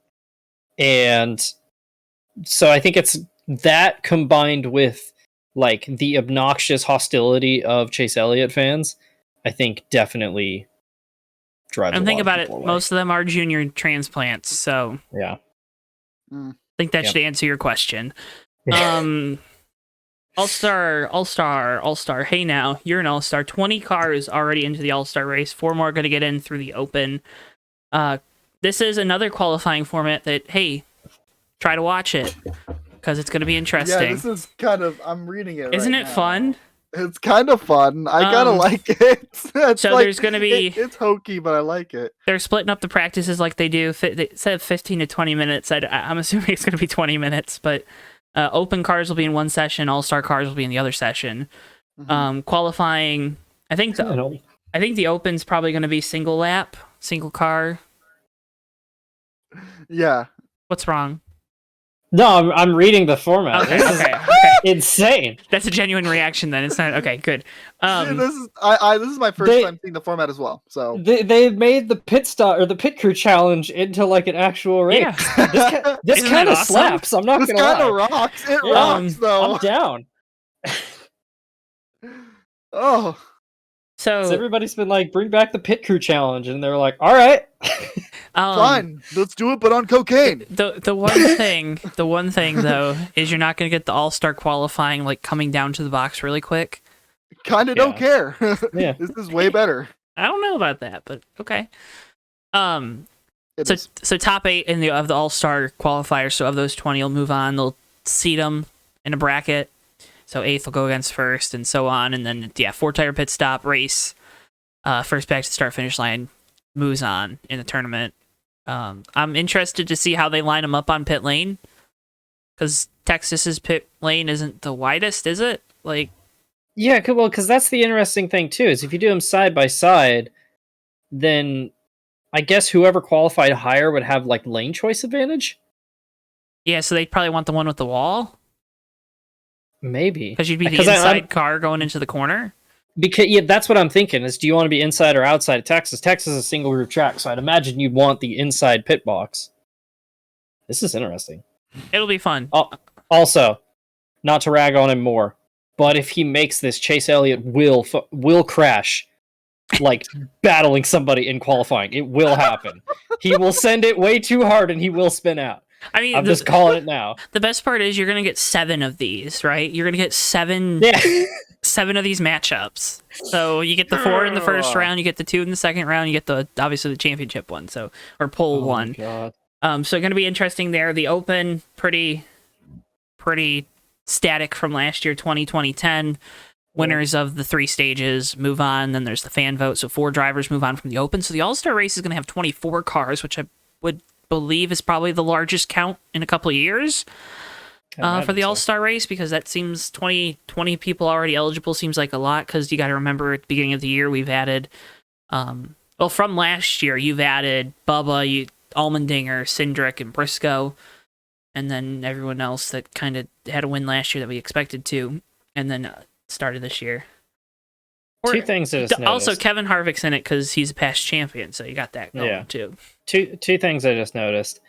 so I think it's that combined with like the obnoxious hostility of Chase Elliott fans, I think definitely drives. And think about it, people away. most of them are junior transplants, so Yeah. I think that should answer your question. All-Star. Hey now, you're an All-Star. 20 cars already into the All-Star race. 4 more going to get in through the Open. This is another qualifying format that, hey, try to watch it, because it's going to be interesting. Yeah, this is kind of, I'm reading it. Isn't right it now. fun? It's kind of fun. I kind of like it. It's so like, there's going to be... It's hokey, but I like it. They're splitting up the practices like they do. They said 15 to 20 minutes. I'm assuming it's going to be 20 minutes, but Open cars will be in one session. All-Star cars will be in the other session. Qualifying, I think the Open's probably going to be single lap, single car. Yeah. What's wrong? No, I'm reading the format. Okay, This is okay. insane. That's a genuine reaction then. It's not okay, good. This is my first time seeing the format as well. So they made the pit stop or the pit crew challenge into like an actual race. Yeah. This Isn't kind that of awesome? slaps. I'm not this gonna kind lie. of rocks. It Yeah. rocks though. I'm down. Oh. So Everybody's been like, bring back the pit crew challenge, and they're like, all right. Fine, let's do it, but on cocaine. The one thing though is you're not gonna get the All-Star qualifying like coming down to the box really quick. Kind of don't care. Yeah. This is way better. I don't know about that, but okay. It is. So top 8 of the All-Star qualifiers. So of those 20, will move on. They'll seed them in a bracket. So 8th will go against 1st, and so on. And then 4-tire pit stop race. First back to start finish line moves on in the tournament. I'm interested to see how they line them up on pit lane, because Texas's pit lane isn't the widest, is it? Like, Yeah, well, because that's the interesting thing too. Is if you do them side by side, then I guess whoever qualified higher would have like lane choice advantage. yeah, so they probably want the one with the wall, Maybe because you'd be the inside car going into the corner. Because that's what I'm thinking. Is do you want to be inside or outside of Texas? Texas is a single group track, so I'd imagine you'd want the inside pit box. This is interesting. It'll be fun. Also, not to rag on him more, but if he makes this, Chase Elliott will crash, like battling somebody in qualifying. It will happen. He will send it way too hard, and he will spin out. I mean, I'm just calling it now. The best part is you're gonna get 7 of these, right? You're gonna get 7 of these matchups. So you get the 4 in the first round, you get the 2 in the second round, you get obviously the championship one, or pole one. God. So going to be interesting there. The Open, pretty static from last year, 2010. Winners of the 3 stages move on. Then there's the fan vote. So 4 drivers move on from the Open. So the All-Star race is going to have 24 cars, which I would believe is probably the largest count in a couple of years for the All-Star race, because that seems 20 people already eligible seems like a lot, because you got to remember at the beginning of the year we've added, from last year you've added Bubba, Allmendinger, Cindric, and Briscoe, and then everyone else that kind of had a win last year that we expected to, and then started this year. Two things I just noticed. Also, Kevin Harvick's in it because he's a past champion, so you got that going too. Two things I just noticed.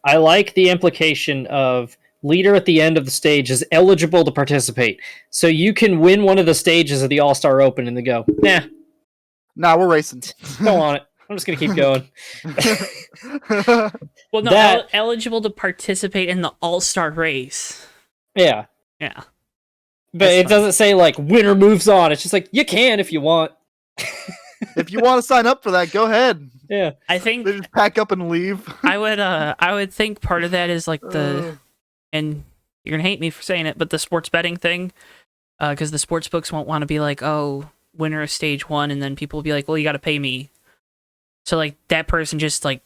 I like the implication of leader at the end of the stage is eligible to participate. So you can win one of the stages of the All-Star Open and then go, nah, we're racing. Go on it. I'm just going to keep going. Well, no, eligible to participate in the All-Star race. Yeah. Yeah. But it doesn't say, like, winner moves on. It's just like, you can if you want. If you want to sign up for that, go ahead. Yeah. I think... They just pack up and leave. I would think part of that is, like, and you're going to hate me for saying it, but the sports betting thing, because the sports books won't want to be like, oh, winner of stage 1, and then people will be like, well, you got to pay me. So, like, that person just, like,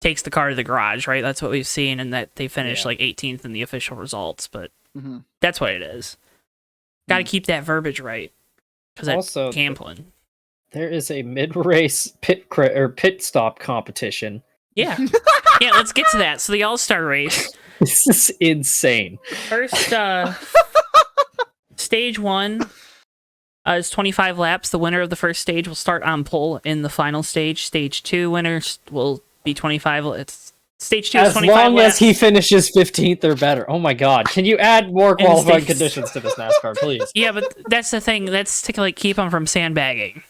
takes the car to the garage, right? That's what we've seen, and that they finish, like, 18th in the official results, but that's what it is. Got to keep that verbiage right, because that's gambling. There is a mid-race pit stop competition. Yeah. Yeah, let's get to that. So the All-Star race. This is insane. First, stage 1 is 25 laps. The winner of the first stage will start on pole in the final stage. Stage 2 winners will be 25. It's stage 2 is 25 laps. As long as he finishes 15th or better. Oh my god. Can you add more qualifying conditions to this NASCAR, please? Yeah, but that's the thing. That's to, like, keep them from sandbagging.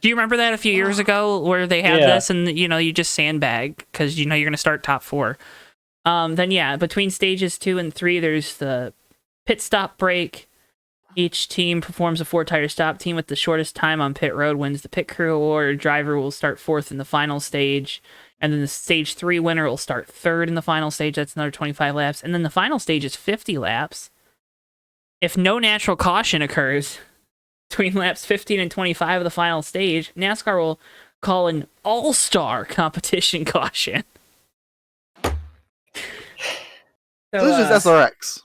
Do you remember that a few years ago where they had this and, you just sandbag because, you're going to start top 4. Then, between stages 2 and 3, there's the pit stop break. Each team performs a 4-tire stop. Team with the shortest time on pit road wins the pit crew award. Driver will start 4th in the final stage. And then the stage 3 winner will start 3rd in the final stage. That's another 25 laps. And then the final stage is 50 laps. If no natural caution occurs between laps 15 and 25 of the final stage, NASCAR will call an all-star competition caution. So this is just SRX.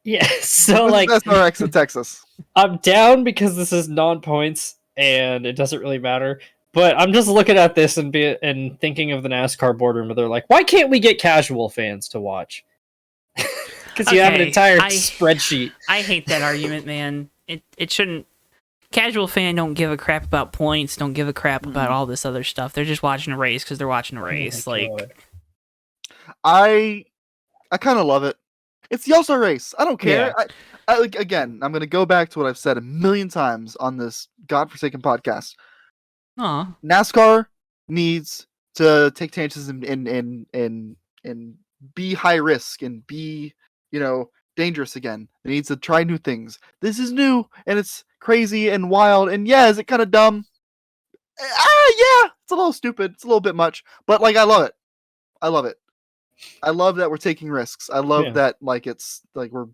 Yeah, so like SRX in Texas. I'm down because this is non-points and it doesn't really matter. But I'm just looking at this and thinking of the NASCAR boardroom where they're like, why can't we get casual fans to watch? Because you have an entire spreadsheet. I hate that argument, man. It shouldn't. Casual fan don't give a crap about points, don't give a crap about all this other stuff. They're just watching a race because they're watching a race. I kind of love it. It's the All-Star race. I don't care. Yeah. Again, I'm going to go back to what I've said a million times on this godforsaken podcast. NASCAR needs to take chances and be high risk and be, dangerous again. It needs to try new things. This is new and it's crazy and wild. And is it kind of dumb? Yeah, it's a little stupid. It's a little bit much, but like, I love it. I love it. I love that we're taking risks. I love that, like, it's like we're,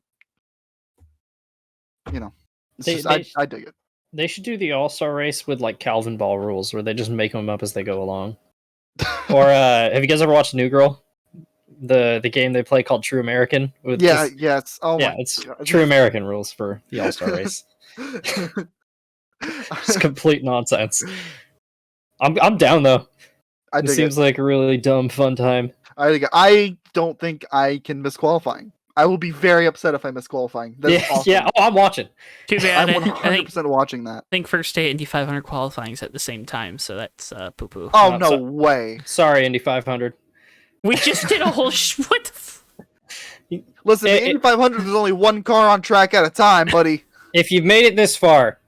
I dig it. They should do the All-Star race with like Calvin Ball rules where they just make them up as they go along. Or have you guys ever watched New Girl? The game they play called True American? It's True American rules for the All-Star race. It's complete nonsense. I'm down though. It seems like a really dumb fun time. I don't think I can miss qualifying. I will be very upset if I miss qualifying. That's awesome. Yeah. Oh, I'm watching. Too bad. I'm 100% watching that. I think first day Indy 500 qualifying is at the same time, so that's poo-poo. Oh, no way. Sorry, Indy 500. We just did a whole what the Listen, the Indy 500 is only one car on track at a time, buddy. If you've made it this far,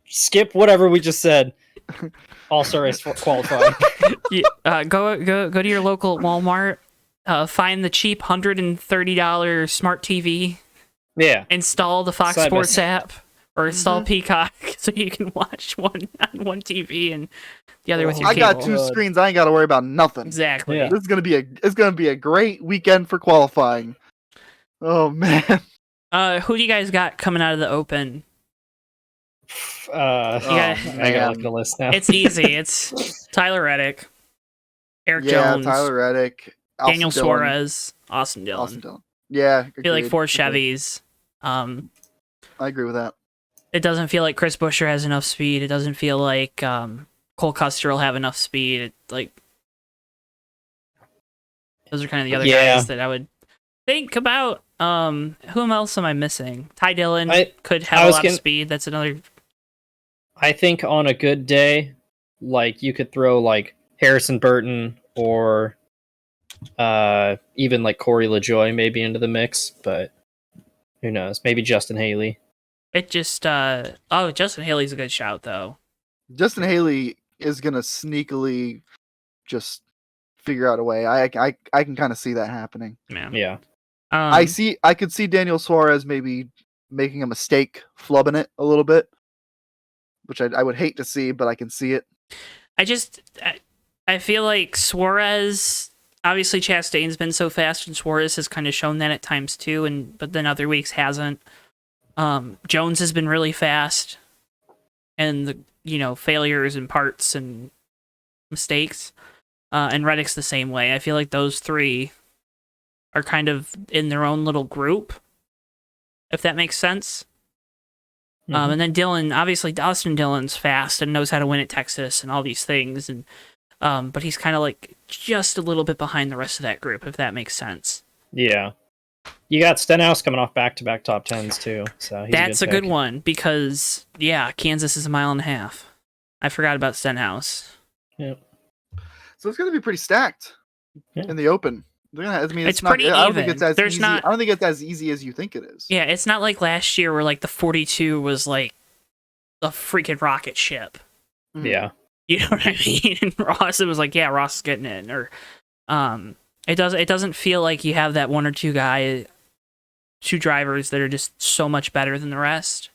skip whatever we just said. All-Star race qualifying. Go to your local Walmart. Find the cheap $130 smart TV. Yeah. Install the Fox Sports app or install Peacock so you can watch one on one TV and the other with your cable. I got 2 screens. I ain't got to worry about nothing. Exactly. Yeah. This is gonna be a great weekend for qualifying. Oh man. Who do you guys got coming out of the Open? I gotta look at the list now. It's easy. It's Tyler Reddick, Eric Jones, Tyler Reddick, Daniel Suarez, Austin Dillon. Yeah, I feel like 4 Chevys. I agree with that. It doesn't feel like Chris Buescher has enough speed. It doesn't feel like Cole Custer will have enough speed. Those are kind of the other guys that I would think about. Whom else am I missing? Ty Dillon could have a lot of speed. That's another. I think on a good day, like you could throw like Harrison Burton or even like Corey LaJoy maybe into the mix, but who knows? Maybe Justin Haley. It just Justin Haley's a good shout though. Justin Haley is gonna sneakily just figure out a way. I can kind of see that happening. Yeah. I could see Daniel Suarez maybe making a mistake, flubbing it a little bit, which I would hate to see, but I can see it. I feel like Suarez, obviously Chastain's been so fast, and Suarez has kind of shown that at times too, but then other weeks hasn't. Jones has been really fast, and the failures and parts and mistakes, and Reddick's the same way. I feel like those three are kind of in their own little group, if that makes sense. Mm-hmm. And then Dillon, obviously Austin Dillon's fast and knows how to win at Texas and all these things, and but he's kind of like just a little bit behind the rest of that group, if that makes sense. Yeah. You got Stenhouse coming off back-to-back top 10s too, so that's a good one because Kansas is 1.5 miles. I forgot about Stenhouse. Yep. So it's going to be pretty stacked in the open. It's pretty even. I don't think it's as easy. I don't think it's as easy as you think it is. Yeah, it's not like last year where like the 42 was like a freaking rocket ship. Yeah. You know what I mean? And Ross, it was like, Ross is getting in, or it doesn't feel like you have that one or two drivers that are just so much better than the rest.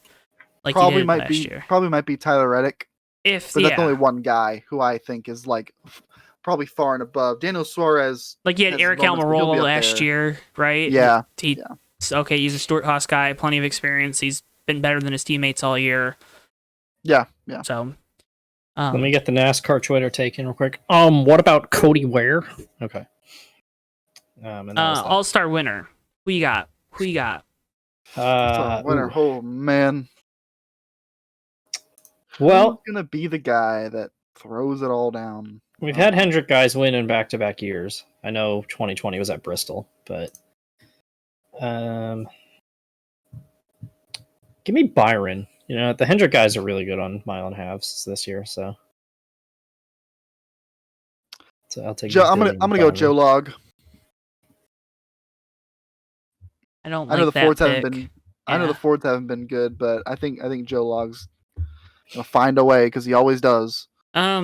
Like probably you did might last be year. Probably might be Tyler Reddick. But that's only one guy who I think is like probably far and above. Daniel Suarez. Like you had Eric Almirola last year, right? Yeah. Okay, he's a Stuart Haas guy, plenty of experience. He's been better than his teammates all year. Yeah. So let me get the NASCAR Twitter take in real quick. What about Cody Ware? Okay. All-Star winner. Who you got? Winner. Oh man. Well, who's gonna be the guy that throws it all down? We've had Hendrick guys win in back-to-back years. I know 2020 was at Bristol, but give me Byron. The Hendrick guys are really good on 1.5 miles this year, so I'll take. I'm gonna go Joe Log. I know the Fords haven't been. Yeah. I know the Fords haven't been good, but I think Joe Log's gonna find a way because he always does. All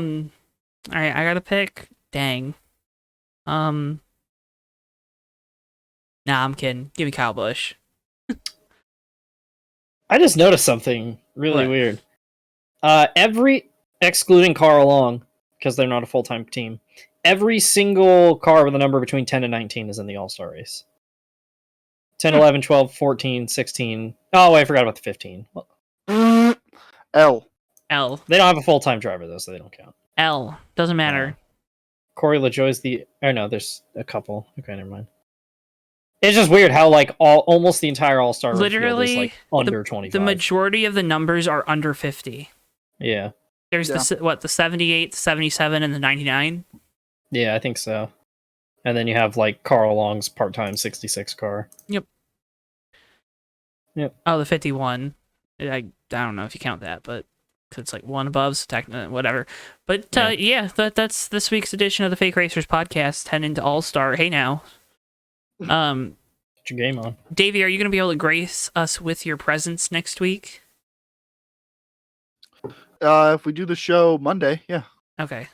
right, I gotta pick. Dang. Nah, I'm kidding. Give me Kyle Busch. I just noticed something really weird. Excluding Carl Long, because they're not a full-time team, every single car with a number between 10 and 19 is in the All-Star race. 10, 11, 12, 14, 16. Oh, I forgot about the 15. L. They don't have a full-time driver, though, so they don't count. L. Doesn't matter. Corey LaJoy's no, there's a couple. Okay, never mind. It's just weird how almost the entire All-Star literally field is under 25. The majority of the numbers are under 50. Yeah. There's the 78, the 77, and the 99. Yeah, I think so. And then you have Carl Long's part-time 66 car. Yep. Oh, the 51. I don't know if you count that, but it's one above, so whatever. But that's this week's edition of the Fake Racers podcast, heading into All-Star. Hey now. Get your game on. Davey, are you going to be able to grace us with your presence next week? If we do the show Monday, yeah. Okay.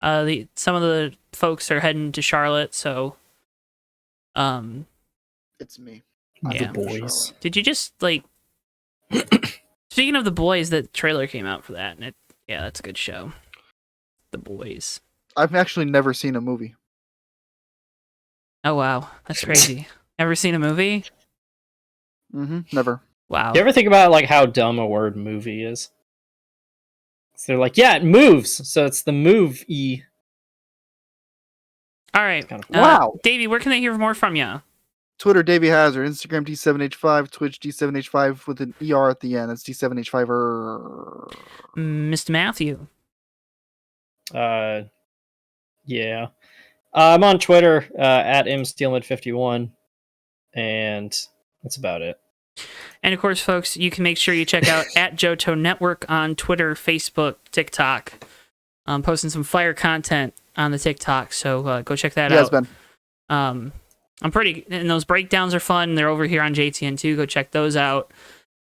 Some of the folks are heading to Charlotte, so it's me. The boys. Did you just speaking of the boys, the trailer came out for that, and that's a good show. The Boys. I've actually never seen a movie. Oh wow, that's crazy. Ever seen a movie? Never. Wow. You ever think about how dumb a word movie is? So they're it moves, so it's the move-y. All right. Kind of wow. Davey, where can they hear more from you? Twitter, Davey Hazard. Instagram, D7H5. Twitch, D7H5 with an ER at the end. That's D7H5er. Mr. Matthew. Yeah. I'm on Twitter at msteelman51, and that's about it. And of course, folks, you can make sure you check out at Johto Network on Twitter, Facebook, TikTok. I'm posting some fire content on the TikTok, so go check that out. And those breakdowns are fun. They're over here on JTN too. Go check those out.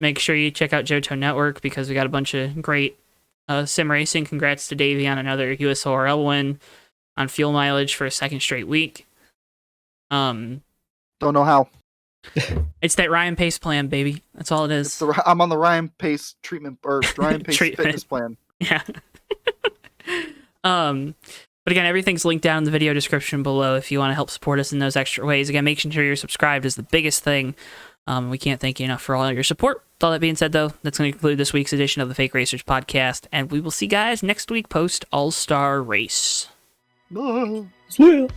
Make sure you check out Johto Network because we got a bunch of great sim racing. Congrats to Davey on another USORL win on fuel mileage for a second straight week. Don't know how. It's that Ryan Pace plan, baby. That's all it is. I'm on the Ryan Pace treatment or Ryan Pace fitness plan. Yeah. But again, everything's linked down in the video description below if you want to help support us in those extra ways. Again, making sure you're subscribed is the biggest thing. We can't thank you enough for all your support. With all that being said, though, that's going to conclude this week's edition of the Fake Racers podcast, and we will see you guys next week post All-Star Race. No. Swear.